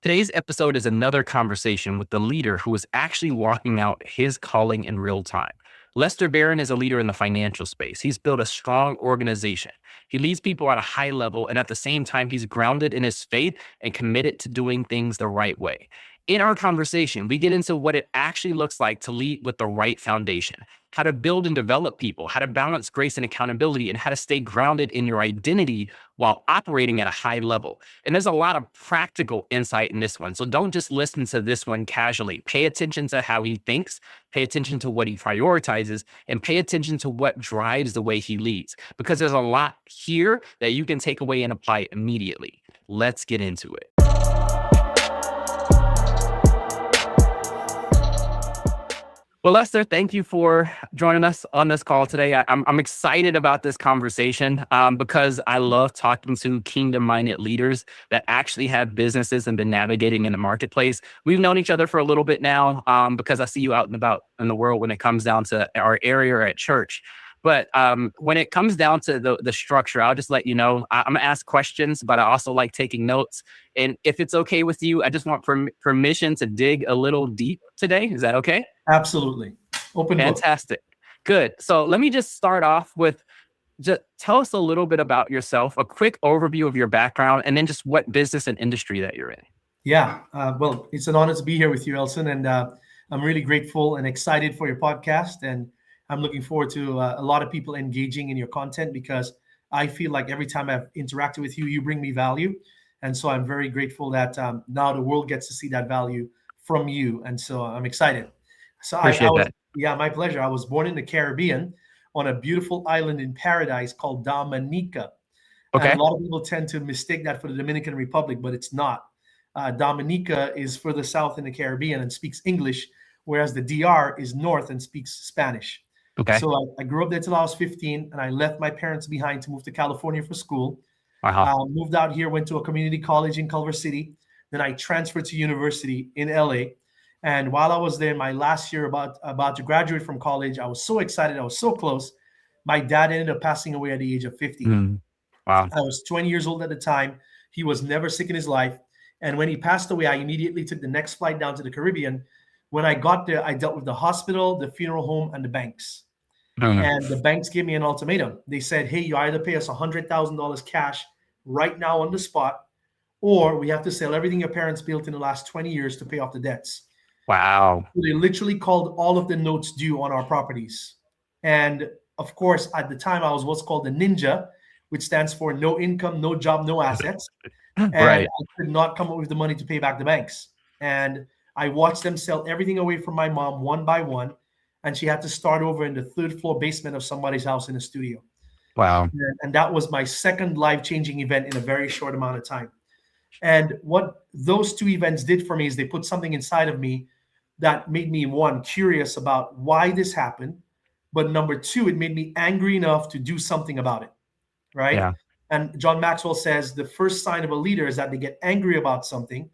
Today's episode is another conversation with the leader who is actually walking out his calling in real time. Lester Barron is a leader in the financial space. He's built a strong organization. He leads people at a high level, and at the same time, he's grounded in his faith and committed to doing things the right way. In our conversation, we get into what it actually looks like to lead with the right foundation, how to build and develop people, how to balance grace and accountability, and how to stay grounded in your identity while operating at a high level. And there's a lot of practical insight in this one. So don't just listen to this one casually. Pay attention to how he thinks, pay attention to what he prioritizes, and pay attention to what drives the way he leads. Because there's a lot here that you can take away and apply immediately. Let's get into it. Well, Lester, thank you for joining us on this call today. I'm excited about this conversation because I love talking to kingdom-minded leaders that actually have businesses and been navigating in the marketplace. We've known each other for a little bit now because I see you out and about in the world when it comes down to our area or at church. But when it comes down to the structure, I'll just let you know, I'm going to ask questions, but I also like taking notes. And if it's okay with you, I just want permission to dig a little deep today. Is that okay? Absolutely. Open book. Fantastic. Good. So let me just start off with just tell us a little bit about yourself, a quick overview of your background, and then just what business and industry that you're in. Yeah. Well, it's an honor to be here with you, Elson, and I'm really grateful and excited for your podcast. And I'm looking forward to a lot of people engaging in your content because I feel like every time I've interacted with you, you bring me value. And so I'm very grateful that now the world gets to see that value from you. And so I'm excited. So Appreciate that. yeah, my pleasure. I was born in the Caribbean on a beautiful island in paradise called Dominica. Okay. And a lot of people tend to mistake that for the Dominican Republic, but it's not. Dominica is further south in the Caribbean and speaks English, whereas the DR is north and speaks Spanish. Okay. So I grew up there till I was 15, and I left my parents behind to move to California for school. Moved out here, went to a community college in Culver City. Then I transferred to university in LA. And while I was there, my last year about to graduate from college, I was so excited. I was so close. My dad ended up passing away at the age of 50. Wow. I was 20 years old at the time. He was never sick in his life. And when he passed away, I immediately took the next flight down to the Caribbean. When I got there, I dealt with the hospital, the funeral home, and the banks. And the banks gave me an ultimatum. They said, hey, you either pay us $100,000 cash right now on the spot, or we have to sell everything your parents built in the last 20 years to pay off the debts. Wow. So they literally called all of the notes due on our properties. And of course, at the time, I was what's called the ninja, which stands for no income, no job, no assets. And Right. I could not come up with the money to pay back the banks. And I watched them sell everything away from my mom one by one. And she had to start over in the third floor basement of somebody's house in a studio. Wow. And that was my second life-changing event in a very short amount of time. And what those two events did for me is they put something inside of me that made me, one, curious about why this happened. But number two, it made me angry enough to do something about it, right? Yeah. And John Maxwell says the first sign of a leader is that they get angry about something.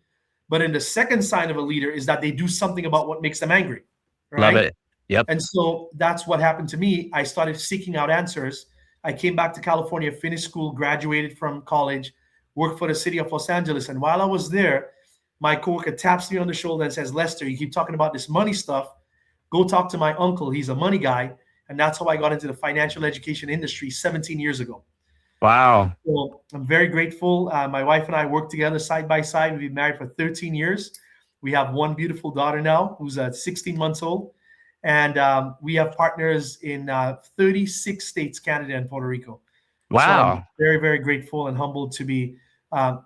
But then the second sign of a leader is that they do something about what makes them angry, right? Love it. Yep. And so that's what happened to me. I started seeking out answers. I came back to California, finished school, graduated from college, worked for the city of Los Angeles. And while I was there, my coworker taps me on the shoulder and says, Lester, you keep talking about this money stuff. Go talk to my uncle. He's a money guy. And that's how I got into the financial education industry 17 years ago. Wow. So I'm very grateful. My wife and I work together side by side. We've been married for 13 years. We have one beautiful daughter now who's 16 months old. And we have partners in 36 states, Canada, and Puerto Rico. Wow. So I'm very, very grateful and humbled to be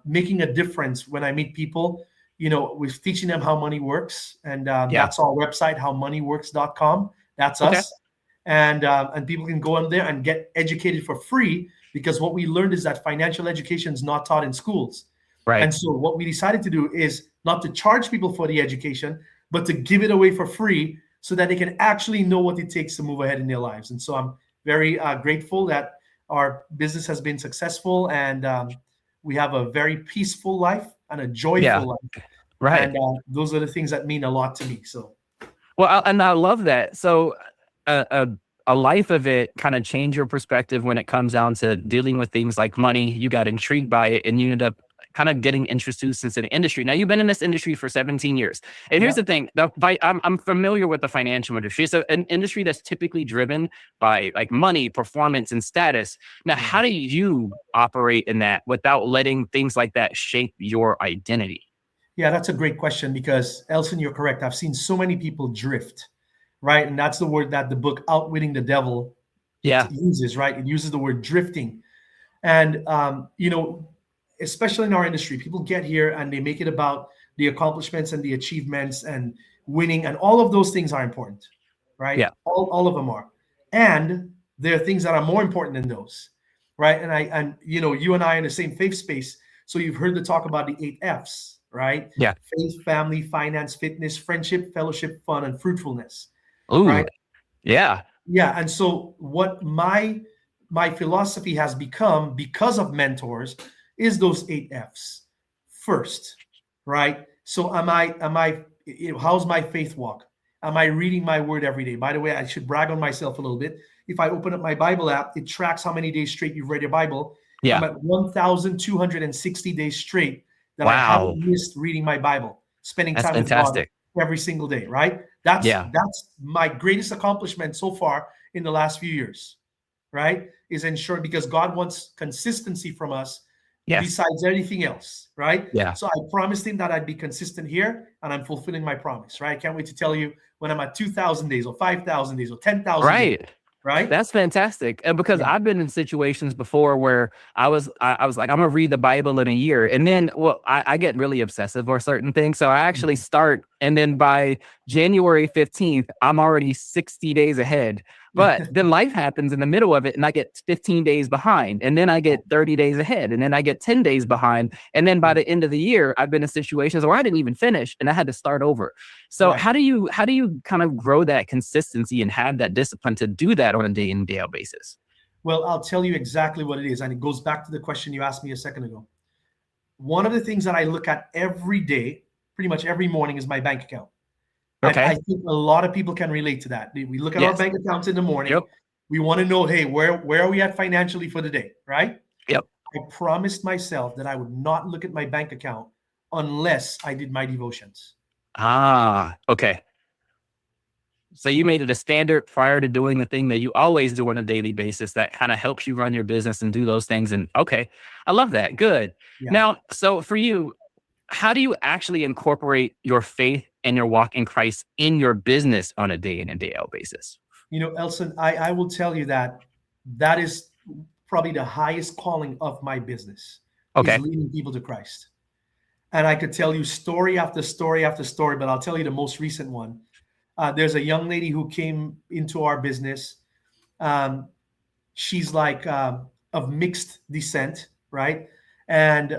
making a difference when I meet people. You know, we're teaching them how money works. And that's our website, howmoneyworks.com. That's us. And people can go in there and get educated for free, because what we learned is that financial education is not taught in schools. Right. And so what we decided to do is not to charge people for the education, but to give it away for free so that they can actually know what it takes to move ahead in their lives. And so I'm very grateful that our business has been successful, and we have a very peaceful life and a joyful life. Right. And those are the things that mean a lot to me. So, well, and I love that. So a life of it kind of changed your perspective when it comes down to dealing with things like money. You got intrigued by it, and you ended up kind of getting introduced into the industry. Now, you've been in this industry for 17 years. And here's Yeah. the thing, I'm familiar with the financial industry. It's an industry that's typically driven by like money, performance, and status. Now, Yeah. how do you operate in that without letting things like that shape your identity? Yeah, that's a great question because Elson, you're correct. I've seen so many people drift, right? And that's the word that the book Outwitting the Devil Yeah. uses, right? It uses the word drifting. And, especially in our industry, people get here and they make it about the accomplishments and the achievements and winning. And all of those things are important, right? Yeah. All of them are. And there are things that are more important than those, right? You and I are in the same faith space. So you've heard the talk about the 8 F's, right? Yeah. Faith, family, finance, fitness, friendship, fellowship, fun, and fruitfulness, Ooh. right? Yeah. Yeah, and so what my philosophy has become because of mentors is those 8 F's. First, right? So how's my faith walk? Am I reading my word every day? By the way, I should brag on myself a little bit. If I open up my Bible app, it tracks how many days straight you've read your Bible. I'm Yeah. at 1,260 days straight that I haven't Wow. missed reading my Bible, spending That's time with God fantastic. every single day, right? That's Yeah. that's my greatest accomplishment so far in the last few years, right? Is ensuring because God wants consistency from us Yes. besides anything else, right? Yeah. So I promised him that I'd be consistent here, and I'm fulfilling my promise, right? I can't wait to tell you when I'm at 2,000 days or 5,000 days or 10,000 days, Right. right? That's fantastic. And because Yeah. I've been in situations before where I was like, I'm gonna read the Bible in a year. And then well, I get really obsessive or certain things. So I actually start and then by January 15th, I'm already 60 days ahead. But then life happens in the middle of it and I get 15 days behind. And then I get 30 days ahead. And then I get 10 days behind. And then by the end of the year, I've been in situations where I didn't even finish and I had to start over. So Right. how do you kind of grow that consistency and have that discipline to do that on a day in day out basis? Well, I'll tell you exactly what it is, and it goes back to the question you asked me a second ago. One of the things that I look at every day, pretty much every morning, is my bank account. And I Okay. think a lot of people can relate to that. We look at our Yes. bank accounts in the morning. Yep. We want to know, hey, where are we at financially for the day, right? Yep. I promised myself that I would not look at my bank account unless I did my devotions. Ah, okay. So you made it a standard prior to doing the thing that you always do on a daily basis that kind of helps you run your business and do those things. And okay, I love that. Good. Yeah. Now, so for you, how do you actually incorporate your faith and your walk in Christ in your business on a day in and day out basis? Elson, I will tell you that that is probably the highest calling of my business is Okay. leading people to Christ. And I could tell you story after story after story, but I'll tell you the most recent one. There's a young lady who came into our business. Um, she's like of mixed descent, right? And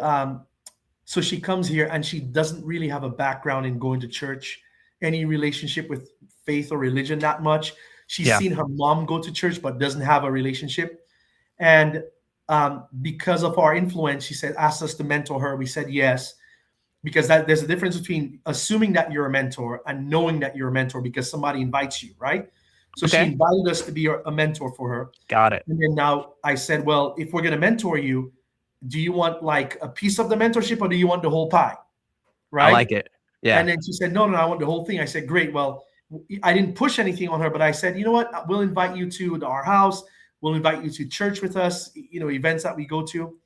so she comes here and she doesn't really have a background in going to church, any relationship with faith or religion that much. She's Yeah. seen her mom go to church, but doesn't have a relationship. And because of our influence, she said, asked us to mentor her. We said yes, because there's a difference between assuming that you're a mentor and knowing that you're a mentor because somebody invites you, right? So she Okay. invited us to be a mentor for her. Got it. And then now I said, well, if we're going to mentor you, do you want like a piece of the mentorship or do you want the whole pie? I Right. like it. Yeah. And then she said, no, I want the whole thing. I said, great. Well, I didn't push anything on her, but I said, you know what? We'll invite you to our house. We'll invite you to church with us, events that we go to.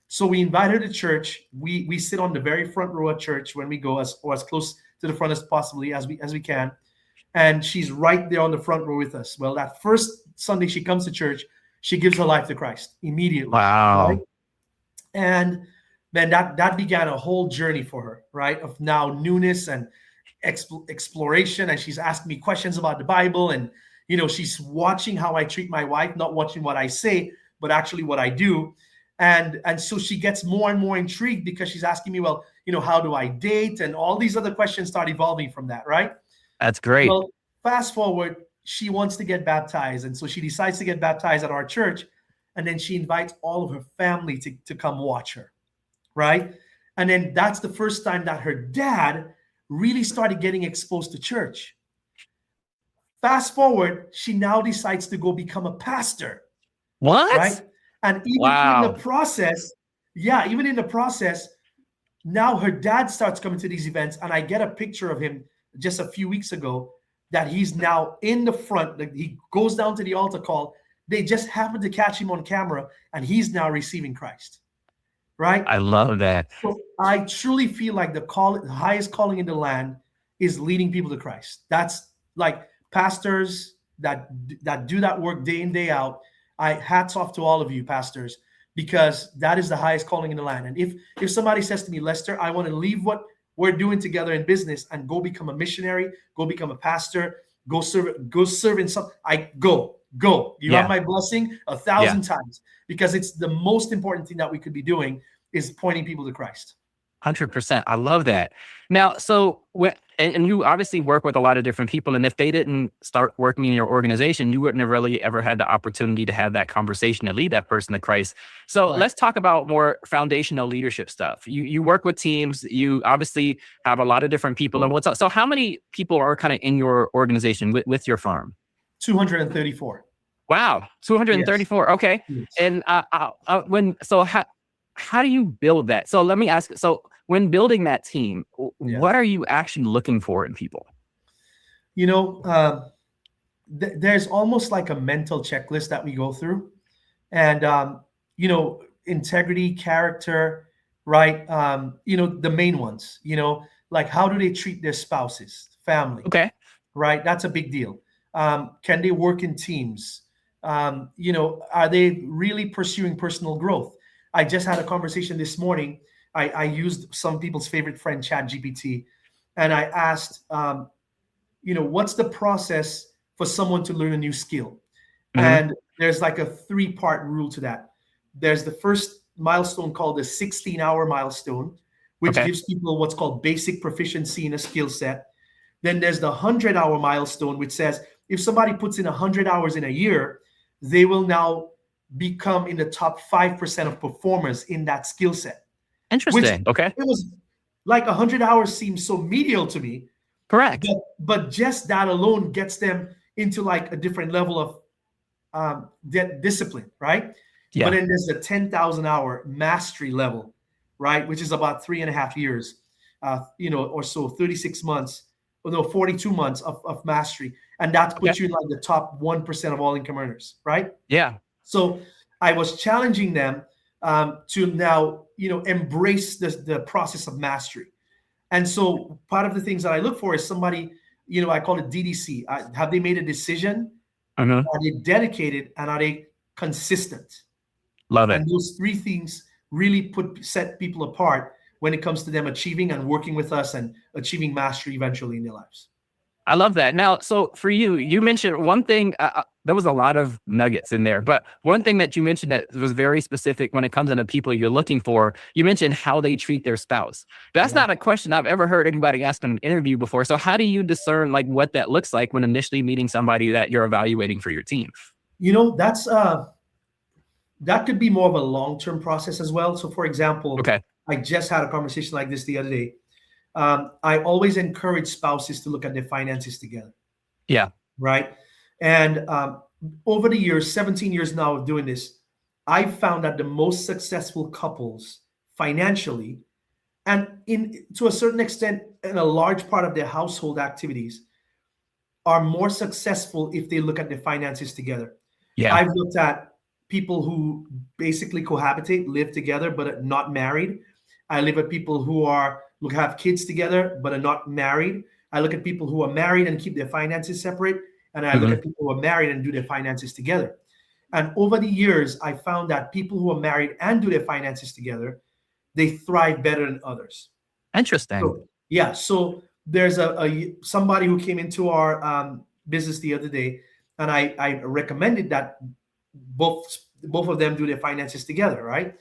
So we invite her to church. We sit on the very front row at church when we go, as close to the front as possibly as we can. And she's right there on the front row with us. Well, that first Sunday she comes to church, she gives her life to Christ immediately. Right? Wow. And then that began a whole journey for her, right? Of now newness and exploration. And she's asking me questions about the Bible. And, she's watching how I treat my wife, not watching what I say, but actually what I do. And so she gets more and more intrigued because she's asking me, well, how do I date? And all these other questions start evolving from that, right? That's great. Well, fast forward, she wants to get baptized. And so she decides to get baptized at our church. And then she invites all of her family to come watch her, right? And then that's the first time that her dad really started getting exposed to church. Fast forward, she now decides to go become a pastor, What? right? And even in the Wow. process, even in the process, Now her dad starts coming to these events, and I get a picture of him just a few weeks ago that he's now in the front. Like, he goes down to the altar call. They just happen to catch him on camera, and he's now receiving Christ, right? I love that. So I truly feel like the highest calling in the land is leading people to Christ. That's like pastors that do that work day in, day out. I hats off to all of you pastors, because that is the highest calling in the land. And if somebody says to me, Lester, I want to leave what we're doing together in business and go become a missionary, go become a pastor, go serve in some, I go. You have my blessing 1,000 times, because it's the most important thing that we could be doing is pointing people to Christ. 100%. I love that. Now, so and you obviously work with a lot of different people, and if they didn't start working in your organization, you wouldn't have really ever had the opportunity to have that conversation to lead that person to Christ. So let's talk about more foundational leadership stuff. You work with teams. You obviously have a lot of different people. And what's up? So how many people are kind of in your organization with your firm? 234. Wow, 234. Yes. Okay, yes. And how do you build that? So let me ask. So when building that team, what are you actually looking for in people? There's almost like a mental checklist that we go through, and integrity, character, right? The main ones. Like, how do they treat their spouses, family? Okay, right. That's a big deal. Can they work in teams? Are they really pursuing personal growth? I just had a conversation this morning. I used some people's favorite friend, ChatGPT, and I asked, what's the process for someone to learn a new skill? Mm-hmm. And there's like a 3-part rule to that. There's the first milestone called the 16-hour milestone, which gives people what's called basic proficiency in a skill set. Then there's the 100-hour milestone, which says if somebody puts in 100 hours in a year, they will now become in the top 5% of performers in that skill set. Interesting. Okay. It was like 100 hours seems so medial to me. Correct. But just that alone gets them into like a different level of discipline, right? Yeah. But then there's the 10,000-hour mastery level, right? Which is about 3.5 years, or so, 36 months, 42 months of mastery. And that puts you in like the top 1% of all income earners, right? Yeah. So I was challenging them to now, embrace the process of mastery. And so part of the things that I look for is somebody, I call it DDC. Have they made a decision? Uh-huh. Are they dedicated? And are they consistent? Love it. And those 3 things really set people apart when it comes to them achieving and working with us and achieving mastery eventually in their lives. I love that. Now, so for you, you mentioned one thing, there was a lot of nuggets in there, but one thing that you mentioned that was very specific when it comes to the people you're looking for, you mentioned how they treat their spouse. That's not a question I've ever heard anybody ask in an interview before. So how do you discern like what that looks like when initially meeting somebody that you're evaluating for your team? That's that could be more of a long-term process as well. So for example, I just had a conversation like this the other day. I always encourage spouses to look at their finances together. Yeah. Right. And over the years, 17 years now of doing this, I've found that the most successful couples financially, and to a certain extent, in a large part of their household activities, are more successful if they look at their finances together. Yeah. I've looked at people who basically cohabitate, live together, but are not married. I look at people who have kids together, but are not married. I look at people who are married and keep their finances separate. And I look at people who are married and do their finances together. And over the years, I found that people who are married and do their finances together, they thrive better than others. Interesting. So there's somebody who came into our business the other day, and I recommended that both of them do their finances together, right?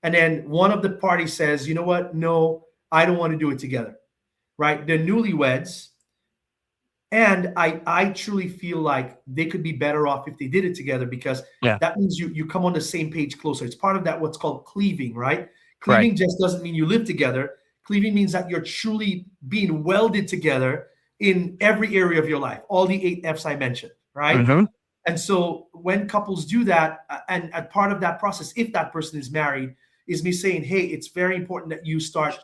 And then one of the parties says, you know what? No, I don't want to do it together, right? They're newlyweds. And I truly feel like they could be better off if they did it together, because that means you come on the same page closer. It's part of that what's called cleaving, right? Cleaving just doesn't mean you live together. Cleaving means that you're truly being welded together in every area of your life, all the 8 F's I mentioned, right? Mm-hmm. And so when couples do that, and part of that process, if that person is married, is me saying, hey, it's very important that you start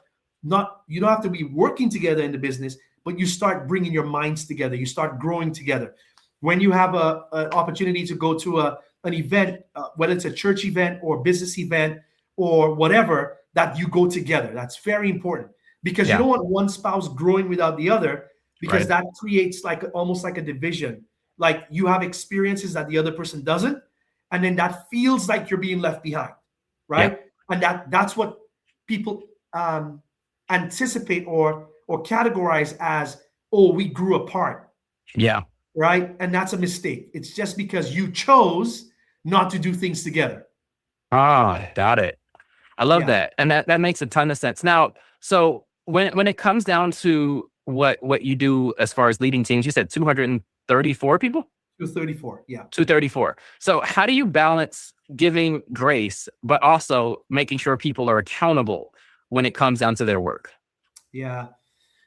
you don't have to be working together in the business, but you start bringing your minds together. You start growing together. When you have an opportunity to go to an event, whether it's a church event or business event or whatever, that you go together. That's very important, because you Yeah. don't want one spouse growing without the other, because Right. that creates like almost like a division. Like you have experiences that the other person doesn't, and then that feels like you're being left behind, Yeah. right? And that's what people anticipate or categorize as, oh, we grew apart, Yeah. right? And that's a mistake. It's just because you chose not to do things together. Ah, got it. I love Yeah, that. And that makes a ton of sense. Now, so when it comes down to what you do as far as leading teams, you said 234 people? 234. Yeah, 234. So how do you balance giving grace, but also making sure people are accountable when it comes down to their work? yeah.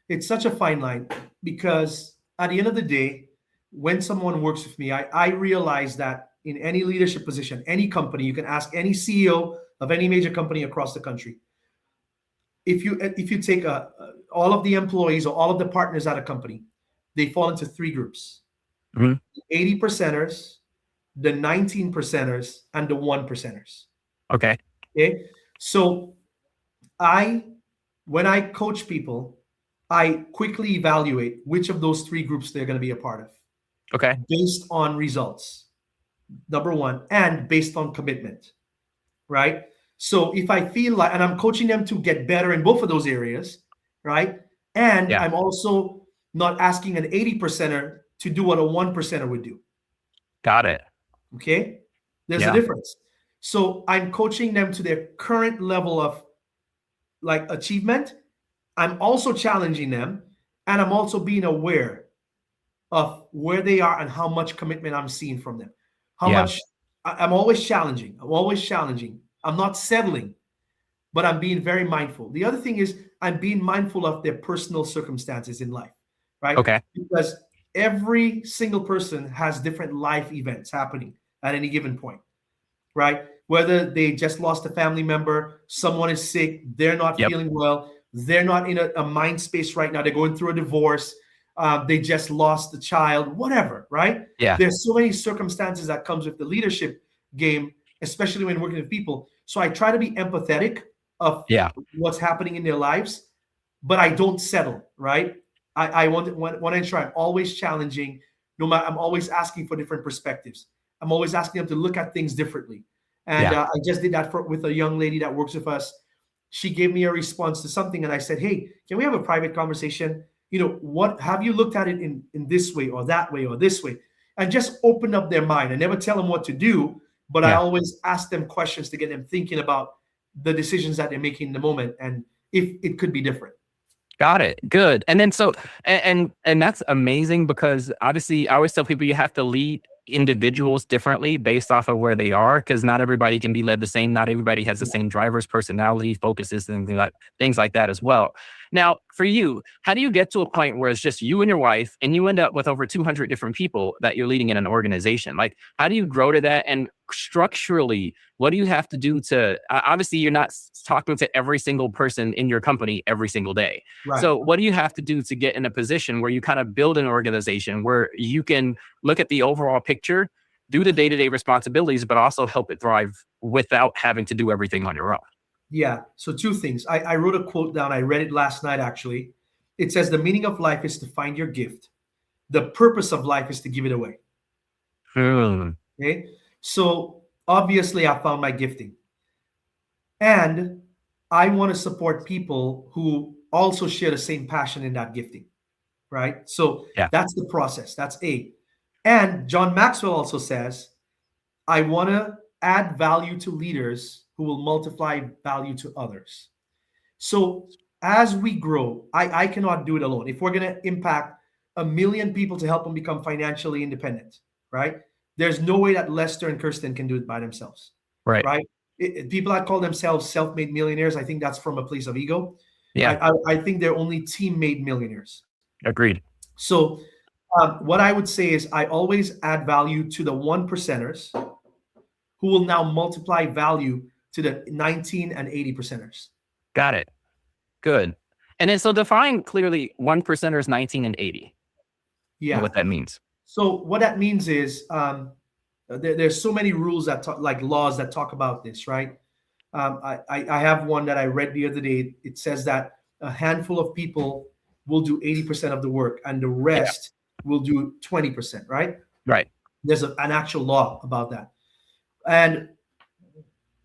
It's such a fine line, because at the end of the day, when someone works with me, I realize that in any leadership position, any company, you can ask any CEO of any major company across the country. If you take all of the employees or all of the partners at a company, they fall into three groups: Mhm. 80 percenters, the 19 percenters, and the 1 percenters. Okay. Okay. So I, when I coach people, I quickly evaluate which of those three groups they're going to be a part of Okay. based on results, number one, and based on commitment, right? So if I feel like, and I'm coaching them to get better in both of those areas, right? And Yeah. I'm also not asking an 80 percenter to do what a 1 percenter would do. Got it. Okay. There's a Yeah. difference. So I'm coaching them to their current level of like achievement. I'm also challenging them, and I'm also being aware of where they are and how much commitment I'm seeing from them. How Yeah. much I'm always challenging. I'm always challenging. I'm not settling, but I'm being very mindful. The other thing is I'm being mindful of their personal circumstances in life, right? Okay. Because every single person has different life events happening at any given point, right? Whether they just lost a family member, someone is sick, they're not Yep. feeling well, they're not in a mind space right now, they're going through a divorce, they just lost a child, whatever, right? Yeah. There's so many circumstances that comes with the leadership game, especially when working with people. So I try to be empathetic of Yeah. what's happening in their lives, but I don't settle, right? I want to ensure I'm always challenging. No matter, I'm always asking for different perspectives. I'm always asking them to look at things differently. And Yeah. I just did that with a young lady that works with us. She gave me a response to something, and I said, "Hey, can we have a private conversation? What have you looked at it in this way or that way or this way?" And just open up their mind. I never tell them what to do, but I Yeah. always ask them questions to get them thinking about the decisions that they're making in the moment and if it could be different. Got it. Good. And then so and that's amazing because obviously I always tell people you have to lead individuals differently based off of where they are because not everybody can be led the same. Not everybody has the Yeah. same driver's personality, focuses, and things like that as well. Now, for you, how do you get to a point where it's just you and your wife and you end up with over 200 different people that you're leading in an organization? Like, how do you grow to that? And structurally, what do you have to do to obviously you're not talking to every single person in your company every single day. Right. So what do you have to do to get in a position where you kind of build an organization where you can look at the overall picture, do the day-to-day responsibilities, but also help it thrive without having to do everything on your own? Yeah. So two things. I wrote a quote down. I read it last night, actually. It says, "The meaning of life is to find your gift. The purpose of life is to give it away." Hmm. Okay. So obviously, I found my gifting. And I want to support people who also share the same passion in that gifting, right? So Yeah. that's the process. That's A. And John Maxwell also says, I want to add value to leaders who will multiply value to others. So as we grow, I cannot do it alone. If we're going to impact 1 million people to help them become financially independent, right? There's no way that Lester and Kirsten can do it by themselves, Right. right? People that call themselves self-made millionaires, I think that's from a place of ego. Yeah. I think they're only team-made millionaires. Agreed. So what I would say is I always add value to the 1 percenters who will now multiply value to the 19 and 80 percenters. Got it. Good. And then so define clearly 1%ers, 19 and 80, and Yeah. what that means. So what that means is there's so many rules that talk, like laws that talk about this, right? I have one that I read the other day. It says that a handful of people will do 80% of the work and the Yeah. rest will do 20%, right? Right. There's an actual law about that. And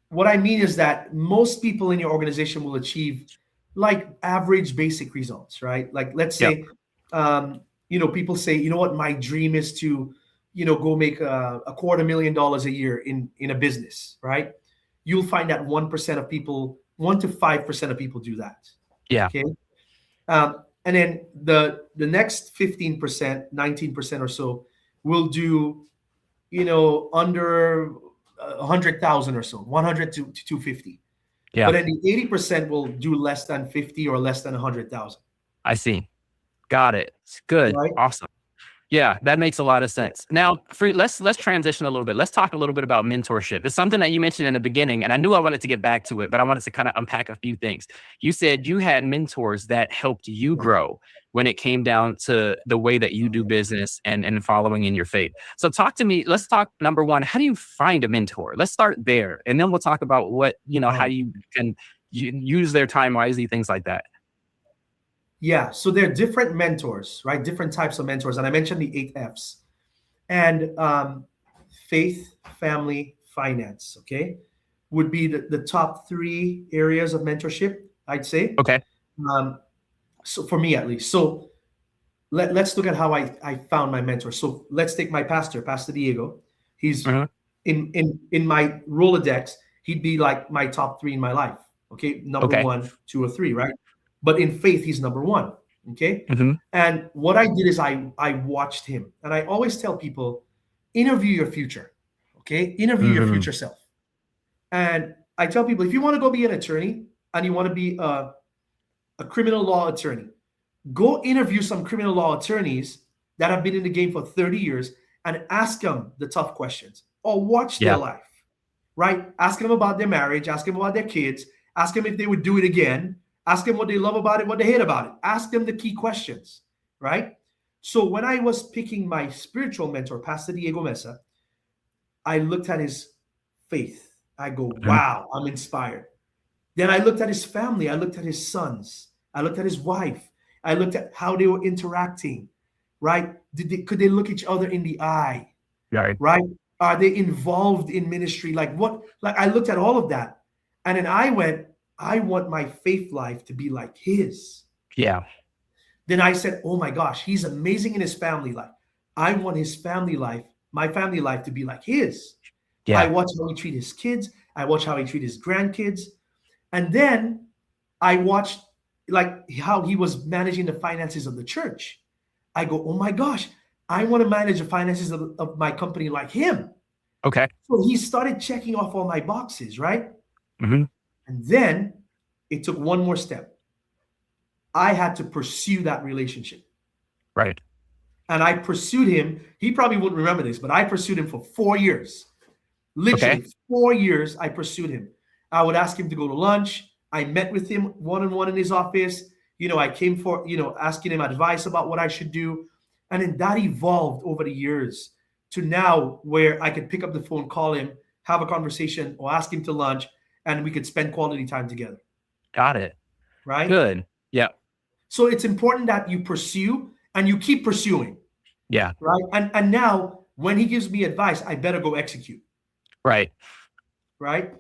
what I mean is that most people in your organization will achieve like average basic results, right? Like let's Yep. say, people say, you know what, my dream is to, go make a $250,000 a year in a business, right? You'll find that 1% of people, 1 to 5% of people do that. Yeah. Okay. And then the next 15%, 19% or so will do, under 100,000 or so, 100 to 250. Yeah. But then the 80% will do less than 50 or less than 100,000. I see. Got it. It's good. Right? Awesome. Yeah, that makes a lot of sense. Now, let's transition a little bit. Let's talk a little bit about mentorship. It's something that you mentioned in the beginning, and I knew I wanted to get back to it, but I wanted to kind of unpack a few things. You said you had mentors that helped you grow when it came down to the way that you do business and following in your faith. So talk to me. Let's talk number one. How do you find a mentor? Let's start there, and then we'll talk about what how you can use their time wisely, things like that. Yeah. So there are different mentors, right? Different types of mentors. And I mentioned the 8 F's. And faith, family, finance, okay, would be the top 3 areas of mentorship, I'd say. Okay. So for me, at least. So let's look at how I found my mentor. So let's take my pastor, Pastor Diego. He's in my Rolodex, he'd be like my top 3 in my life. Okay. Number 1, 2, or 3, right? But in faith, he's number 1. Okay. And what I did is I watched him. And I always tell people, interview your future. Okay. Interview your future self. And I tell people, if you want to go be an attorney and you want to be a criminal law attorney, go interview some criminal law attorneys that have been in the game for 30 years and ask them the tough questions or watch their life, right? Ask them about their marriage, ask them about their kids, ask them if they would do it again, ask them what they love about it, what they hate about it. Ask them the key questions, right? So when I was picking my spiritual mentor, Pastor Diego Mesa, I looked at his faith. I go, wow, I'm inspired. Then I looked at his family. I looked at his sons. I looked at his wife. I looked at how they were interacting, right? Could they look each other in the eye? Right? Are they involved in ministry? Like I looked at all of that. And then I went, I want my faith life to be like his. Yeah. Then I said, oh my gosh, he's amazing in his family life. I want his family life, my family life, to be like his. Yeah. I watch how he treat his kids. I watch how he treat his grandkids. And then I watched like how he was managing the finances of the church. I go, oh my gosh, I want to manage the finances of my company like him. Okay. So he started checking off all my boxes, right? And then it took one more step. I had to pursue that relationship. Right. And I pursued him. He probably wouldn't remember this, but I pursued him for 4 years. Literally 4 years, I pursued him. I would ask him to go to lunch. I met with him one-on-one in his office. I came for, asking him advice about what I should do. And then that evolved over the years to now where I could pick up the phone, call him, have a conversation, or ask him to lunch, and we could spend quality time together. Got it. Right? Good. Yeah. So it's important that you pursue and you keep pursuing. Yeah. Right. And now when he gives me advice, I better go execute. Right. Right.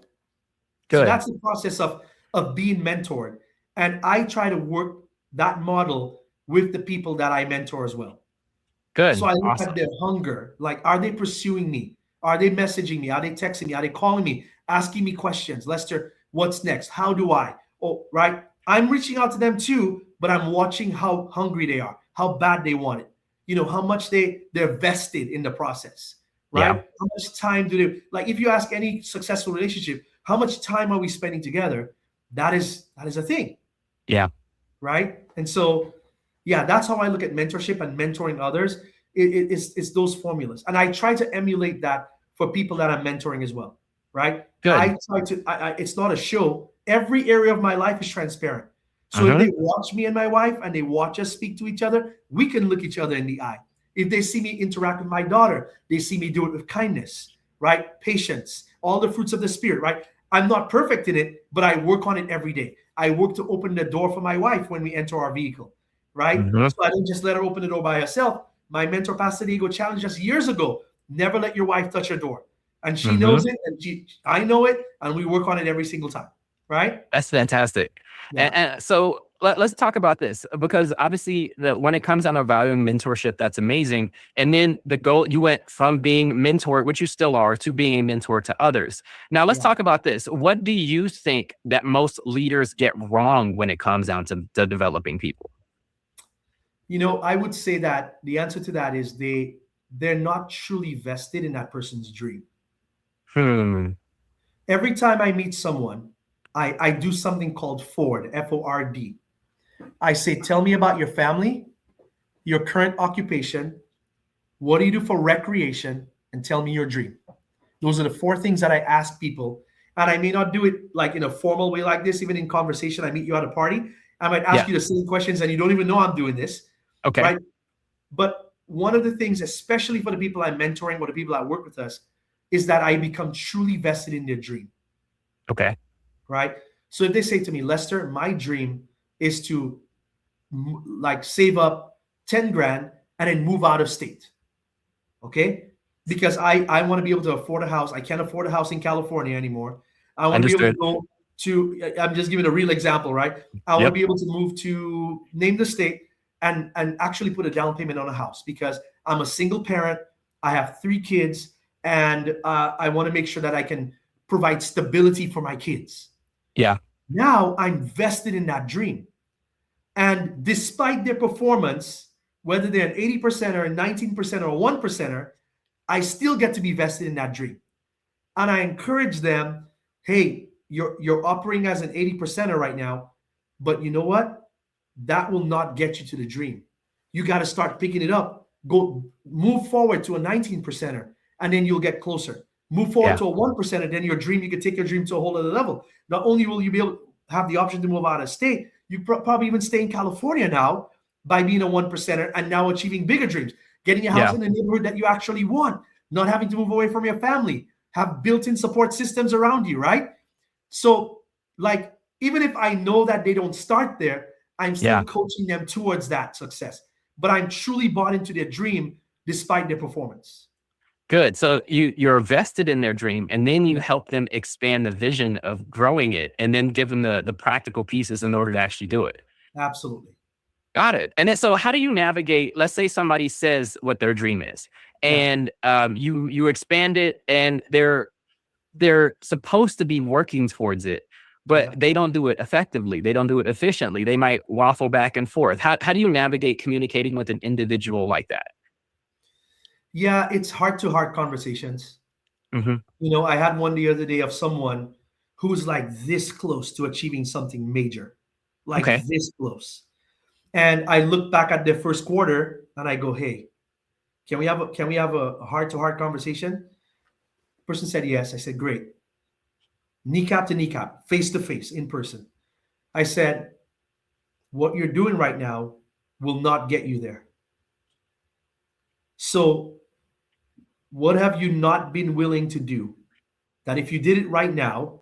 Good. So that's the process of being mentored. And I try to work that model with the people that I mentor as well. Good. So I look at their hunger. Like, are they pursuing me? Are they messaging me? Are they texting me? Are they calling me? Asking me questions? Lester, what's next? How do I? Oh, right. I'm reaching out to them too, but I'm watching how hungry they are, how bad they want it. How much they're vested in the process, right? Yeah. How much time do they, like, if you ask any successful relationship, how much time are we spending together? That is a thing. Yeah. Right. And so, yeah, that's how I look at mentorship and mentoring others. It's those formulas. And I try to emulate that for people that I'm mentoring as well. Right. Good. I try to, it's not a show. Every area of my life is transparent. So if they watch me and my wife and they watch us speak to each other, we can look each other in the eye. If they see me interact with my daughter, they see me do it with kindness, right? Patience, all the fruits of the spirit, right? I'm not perfect in it, but I work on it every day. I work to open the door for my wife when we enter our vehicle, right? Mhm. So I don't just let her open the door by herself. My mentor, Pastor Diego, challenged us years ago: never let your wife touch your door. And she knows Mhm. it, and I know it, and we work on it every single time, right? That's fantastic. Yeah, And so let's talk about this because obviously when it comes down to valuing mentorship, that's amazing. And then the goal, you went from being mentored, which you still are, to being a mentor to others. Now let's yeah. talk about this. What do you think that most leaders get wrong when it comes down to developing people? I would say that the answer to that is they're not truly vested in that person's dream. Hmm. Every time I meet someone, I do something called Ford, Ford. I say, tell me about your family, your current occupation, what do you do for recreation, and tell me your dream. Those are the four things that I ask people. And I may not do it like in a formal way like this, even in conversation. I meet you at a party. I might ask Yeah. you the same questions and you don't even know I'm doing this, Okay. right? But one of the things, especially for the people I'm mentoring or the people that work with us, is that I become truly vested in their dream, Okay. right? So if they say to me, Lester, my dream is to like save up 10 grand and then move out of state. Okay. Because I want to be able to afford a house. I can't afford a house in California anymore. I want to be able to Understood. go to, I'm just giving a real example, right? I want to Yep. be able to move to name the state and actually put a down payment on a house because I'm a single parent. I have 3 kids and I want to make sure that I can provide stability for my kids. Yeah. Now I'm vested in that dream. And despite their performance, whether they're an 80% or a 19% or a 1%er, I still get to be vested in that dream. And I encourage them, hey, you're operating as an 80%er right now, but you know what? That will not get you to the dream. You got to start picking it up. Go move forward to a 19%er, and then you'll get closer. Move forward Yeah. to a 1%er, then your dream, you can take your dream to a whole other level. Not only will you be able to have the option to move out of state, you probably even stay in California now by being a 1%er and now achieving bigger dreams, getting a house Yeah. in the neighborhood that you actually want, not having to move away from your family, have built-in support systems around you, right? So, like, even if I know that they don't start there, I'm still Yeah. coaching them towards that success. But I'm truly bought into their dream despite their performance. Good. So you're vested in their dream, and then you Yeah, help them expand the vision of growing it, and then give them the practical pieces in order to actually do it. absolutely. Got it. And then, so how do you navigate? Let's say somebody says what their dream is, Yeah, and you expand it, and they're supposed to be working towards it, but yeah. they don't do it effectively. They don't do it efficiently. They might waffle back and forth. How do you navigate communicating with an individual like that? Yeah, it's heart-to-heart conversations. Hmm. I had one the other day of someone who was like this close to achieving something major, like Okay. this close. And I look back at their first quarter and I go, "Hey, can we have a heart-to-heart conversation?" Person said yes. I said, "Great." Kneecap to kneecap, face to face, in person. I said, "What you're doing right now will not get you there. So, what have you not been willing to do that if you did it right now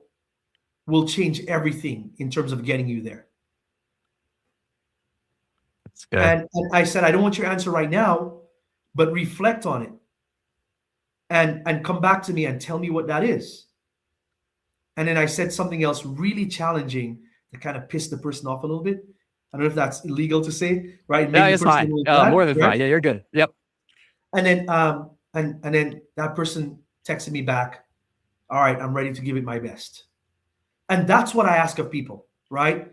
will change everything in terms of getting you there?" That's good. And I said, "I don't want your answer right now, but reflect on it and come back to me and tell me what that is." And then I said something else really challenging that kind of pissed the person off a little bit. I don't know if that's illegal to say, right? It No, made the it's person a fine. little mad, More than right? fine. Yeah, you're good. Yep. And then that person texted me back, "All right, I'm ready to give it my best." And that's what I ask of people, right?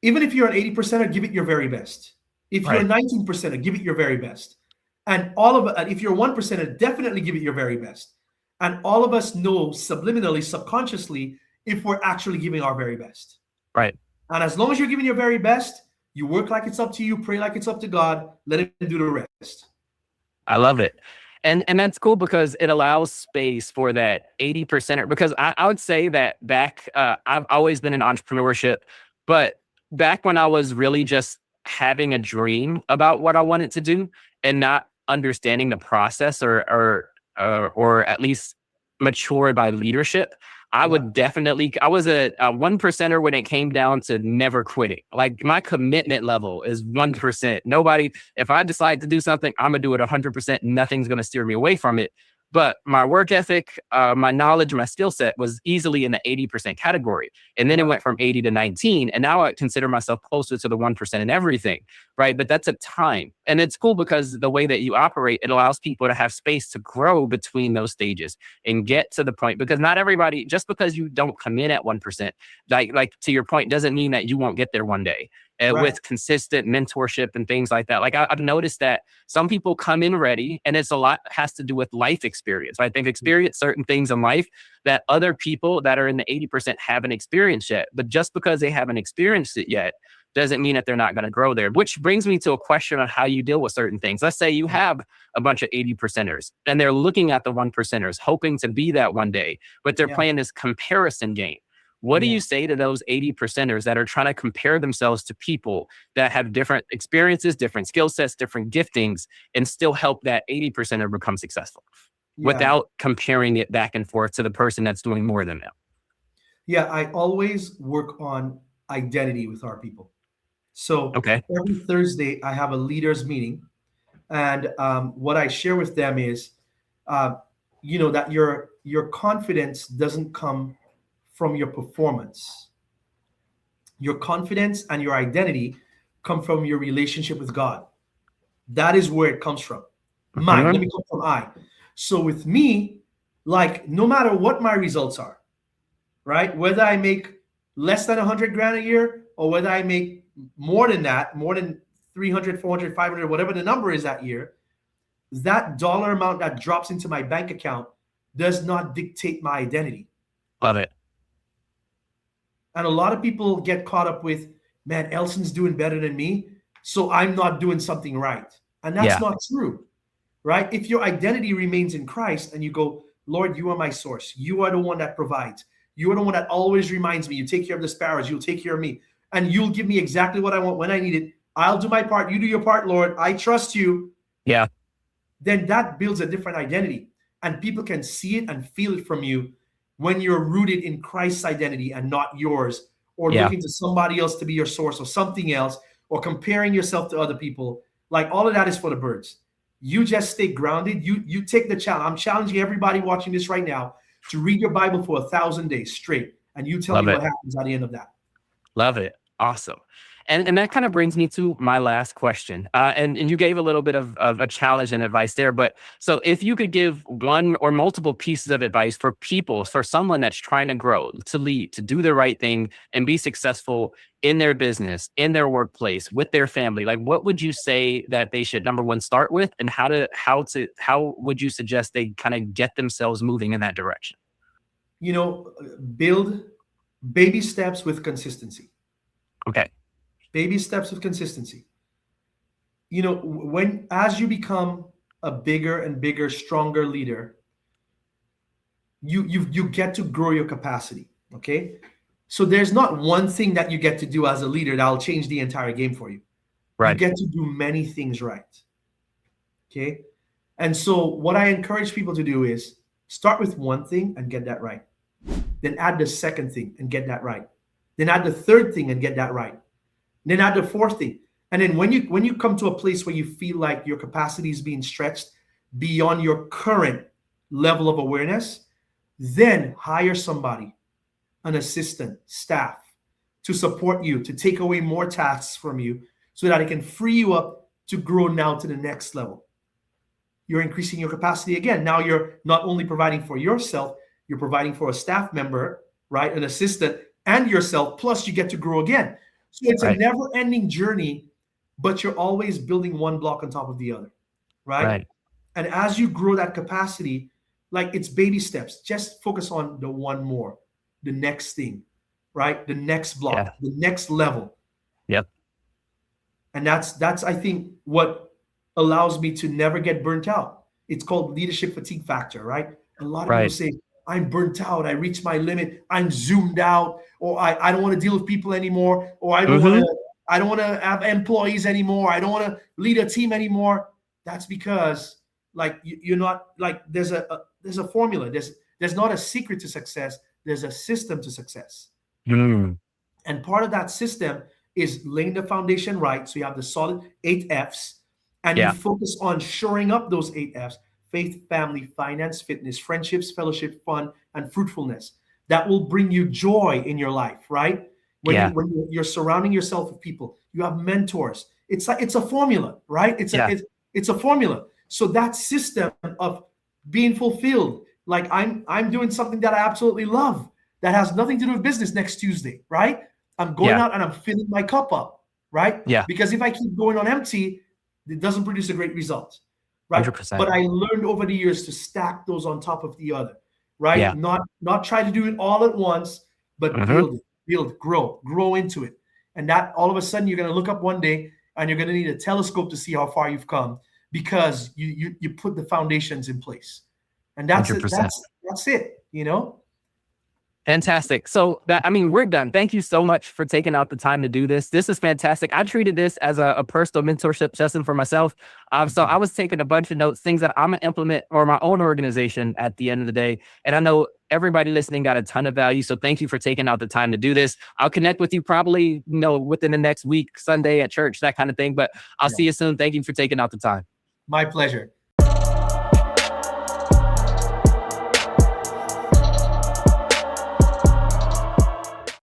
Even if you're an 80%er, give it your very best. If you're a Right. 19%er, give it your very best. And all of it, if you're a 1%er, definitely give it your very best. And all of us know subliminally, subconsciously, if we're actually giving our very best. Right. And as long as you're giving your very best, you work like it's up to you, pray like it's up to God, let Him do the rest. I love it. And that's cool because it allows space for that 80%er, because I would say that back, I've always been in entrepreneurship, but back when I was really just having a dream about what I wanted to do and not understanding the process or at least matured by leadership, I Yeah. would definitely, I was a one percenter when it came down to never quitting. Like my commitment level is 1%. Nobody, if I decide to do something, I'm gonna do it 100%. Nothing's gonna steer me away from it. But my work ethic, my knowledge, my skill set was easily in the 80% category. And then it Yeah. went from 80 to 19. And now I consider myself closer to the 1% in everything. Right. But that's a time. And it's cool because the way that you operate, it allows people to have space to grow between those stages and get to the point. Because not everybody, just because you don't come in at 1%, like to your point, doesn't mean that you won't get there one day. Right. With consistent mentorship and things like that. Like I've noticed that some people come in ready, and it's a lot has to do with life experience. I think experience certain things in life that other people that are in the 80% haven't experienced yet. But just because they haven't experienced it yet doesn't mean that they're not going to grow there. Which brings me to a question on how you deal with certain things. Let's say you have a bunch of 80 percenters and they're looking at the 1%ers, hoping to be that one day, but they're Yeah. playing this comparison game. What do Yeah. you say to those 80 percenters that are trying to compare themselves to people that have different experiences, different skill sets, different giftings, and still help that 80 percenter become successful Yeah. without comparing it back and forth to the person that's doing more than them? Yeah. I always work on identity with our people. So Okay. every Thursday, I have a leaders meeting. And what I share with them is, uh, that your confidence doesn't come from your performance. Your confidence and your identity come from your relationship with God. That is where it comes from. Mine. Let Mhm. me come from I. So with me, like no matter what my results are, right? Whether I make less than 100 grand a year or whether I make more than that, more than 300, 400, 500, whatever the number is that year, that dollar amount that drops into my bank account does not dictate my identity. Love it. And a lot of people get caught up with, man, Elson's doing better than me, so I'm not doing something right. And that's Yeah. not true, right? If your identity remains in Christ and you go, Lord, you are my source. You are the one that provides. You are the one that always reminds me. You take care of the sparrows. You'll take care of me. And you'll give me exactly what I want when I need it. I'll do my part. You do your part, Lord. I trust you. Yeah. Then that builds a different identity. And people can see it and feel it from you when you're rooted in Christ's identity and not yours, or Yeah. looking to somebody else to be your source or something else, or comparing yourself to other people. Like all of that is for the birds. You just stay grounded. You take the challenge. I'm challenging everybody watching this right now to read your Bible for 1,000 days straight. And you tell me Love what it. happens at the end of that. Love it. Awesome. And that kind of brings me to my last question. And you gave a little bit of a challenge and advice there. But so if you could give one or multiple pieces of advice for people, for someone that's trying to grow, to lead, to do the right thing and be successful in their business, in their workplace, with their family, like what would you say that they should, number one, start with, and how would you suggest they kind of get themselves moving in that direction? You know, build baby steps with consistency. Okay. Baby steps with consistency. When as you become a bigger and bigger, stronger leader, you get to grow your capacity. Okay. So there's not one thing that you get to do as a leader that'll change the entire game for you. You Right. get to do many things right. Okay. And so what I encourage people to do is start with one thing and get that right. Then add the second thing and get that right. Then add the third thing and get that right. Then add the fourth thing. And then when you come to a place where you feel like your capacity is being stretched beyond your current level of awareness, then hire somebody, an assistant, staff, to support you, to take away more tasks from you so that it can free you up to grow now to the next level. You're increasing your capacity again. Now you're not only providing for yourself, you're providing for a staff member, right? An assistant and yourself, plus you get to grow again. So it's a Right. never ending journey, but you're always building one block on top of the other, right? Right. And as you grow that capacity, like it's baby steps, just focus on the one more, the next thing, right? The next Yeah. block, the next level. Yep. And that's I think what allows me to never get burnt out. It's called leadership fatigue factor, right? A lot of people Right. say, I'm burnt out, I reached my limit, I'm zoomed out, or I don't want to deal with people anymore, or Mm-hmm. I don't want to have employees anymore, I don't want to lead a team anymore. That's because like you're not like there's a formula. There's not a secret to success. There's a system to success. Mm. And part of that system is laying the foundation right. So you have the solid 8 F's, and you Yeah. focus on shoring up those 8 F's: faith, family, finance, fitness, friendships, fellowship, fun, and fruitfulness. That will bring you joy in your life, right? Yeah. When you're surrounding yourself with people, you have mentors. It's a formula, right? Yeah. It's a formula. So that system of being fulfilled, like I'm doing something that I absolutely love that has nothing to do with business next Tuesday, right? I'm going Yeah. out and I'm filling my cup up, right? Yeah. Because if I keep going on empty, it doesn't produce a great result, right? 100%. But I learned over the years to stack those on top of the other, right? Yeah. Not try to do it all at once, but Mm-hmm. build, grow into it. And that all of a sudden you're going to look up one day and you're going to need a telescope to see how far you've come because you put the foundations in place. And that's it. 100%. That's it, you know? Fantastic. So that, I mean, we're done. Thank you so much for taking out the time to do this. This is fantastic. I treated this as a personal mentorship session for myself. So I was taking a bunch of notes, things that I'm gonna implement for my own organization at the end of the day. And I know everybody listening got a ton of value. So thank you for taking out the time to do this. I'll connect with you probably, within the next week, Sunday at church, that kind of thing. But I'll Yeah. see you soon. Thank you for taking out the time. My pleasure.